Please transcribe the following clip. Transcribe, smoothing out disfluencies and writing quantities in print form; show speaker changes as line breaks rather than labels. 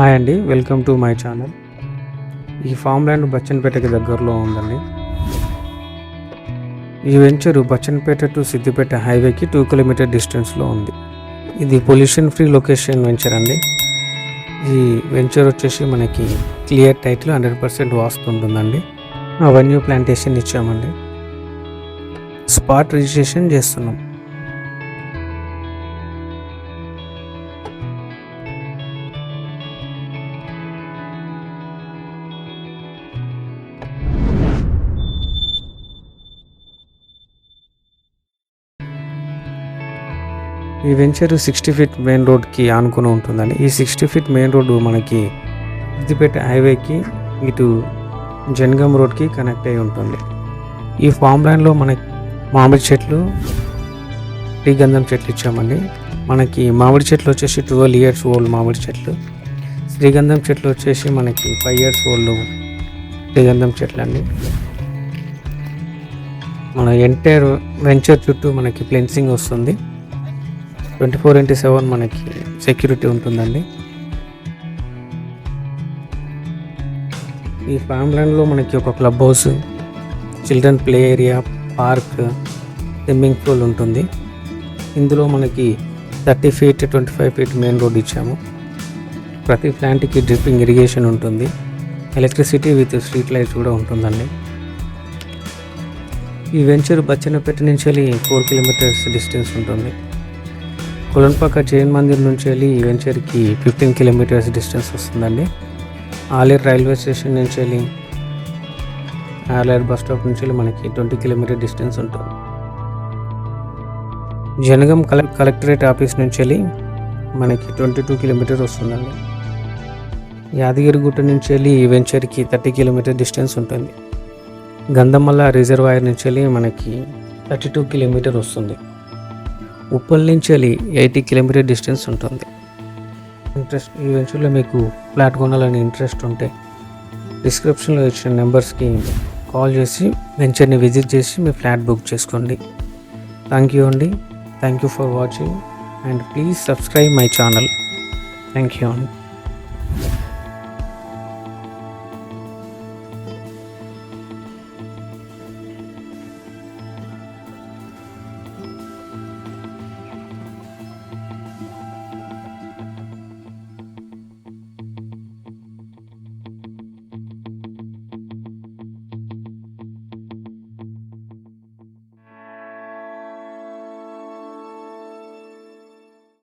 Hi అండి, welcome to my channel. ఈ farm land బచ్చన్పేటకి దగ్గరలో ఉందండి. ఈ వెంచరు బచ్చన్పేట టు సిద్దిపేట హైవేకి 2 కిలోమీటర్ డిస్టెన్స్లో ఉంది. ఇది పొల్యూషన్ ఫ్రీ లొకేషన్ వెంచర్ అండి. ఈ వెంచర్ వచ్చేసి మనకి క్లియర్ టైటిల్ 100% వాస్తు ఉంటుందండి. అవెన్యూ ప్లాంటేషన్ ఇచ్చామండి. స్పాట్ రిజిస్ట్రేషన్ చేస్తున్నాం. ఈ వెంచర్ 60 ఫీట్ మెయిన్ రోడ్కి ఆనుకుని ఉంటుందండి. ఈ 60 ఫీట్ మెయిన్ రోడ్డు మనకి సిద్దిపేట హైవేకి ఇటు జనగాం రోడ్కి కనెక్ట్ అయి ఉంటుంది. ఈ ఫామ్ ల్యాండ్లో మనకి మామిడి చెట్లు, శ్రీగంధం చెట్లు ఇచ్చామండి. మనకి మామిడి చెట్లు వచ్చేసి 12 ఇయర్స్ ఓల్డ్ మామిడి చెట్లు, శ్రీగంధం చెట్లు వచ్చేసి మనకి 5 ఇయర్స్ ఓల్డ్ శ్రీగంధం చెట్లు అండి. మన ఎంటైర్ వెంచర్ చుట్టూ మనకి ఫెన్సింగ్ వస్తుంది. 24/7 మనకి సెక్యూరిటీ ఉంటుందండి. ఈ ఫామ్ ల్యాండ్లో మనకి ఒక club house, children play area, park, swimming pool ఉంటుంది. ఇందులో మనకి 30 ఫీట్ 25 ఫీట్ మెయిన్ రోడ్ ఇచ్చాము. ప్రతి ప్లాంట్కి డ్రిప్పింగ్ ఇరిగేషన్ ఉంటుంది. ఎలక్ట్రిసిటీ విత్ స్ట్రీట్ లైట్స్ కూడా ఉంటుందండి. ఈ వెంచర్ బచ్చన్నపేట నుంచి వెళ్ళి 4 కిలోమీటర్స్ డిస్టెన్స్ ఉంటుంది. కొలన్పాక జైన్ మందిర్ నుంచి వెళ్ళి ఈ వెంచర్కి 15 కిలోమీటర్స్ డిస్టెన్స్ వస్తుందండి. ఆలేరు రైల్వే స్టేషన్ నుంచి వెళ్ళి ఆలేరు బస్ స్టాప్ నుంచి వెళ్ళి మనకి 20 కిలోమీటర్ డిస్టెన్స్ ఉంటుంది. జనగం కలెక్టరేట్ ఆఫీస్ నుంచి వెళ్ళి మనకి 22 కిలోమీటర్స్ వస్తుందండి. యాదగిరిగుట్ట నుంచి వెళ్ళి ఈ వెంచర్కి 30 కిలోమీటర్ డిస్టెన్స్ ఉంటుంది. గంధమల్ల రిజర్వాయర్ నుంచి వెళ్ళి మనకి 32 కిలోమీటర్ వస్తుంది. ఉప్పల్ నుంచి వెళ్ళి 80 కిలోమీటర్ డిస్టెన్స్ ఉంటుంది. ఈ వెంచర్లో మీకు ఫ్లాట్ కొనాలని ఇంట్రెస్ట్ ఉంటే డిస్క్రిప్షన్లో ఇచ్చిన నెంబర్స్కి కాల్ చేసి వెంచర్ని విజిట్ చేసి మీ ఫ్లాట్ బుక్ చేసుకోండి. థ్యాంక్ యూ అండి. Thank you for watching and please subscribe my channel. Thank you అండి.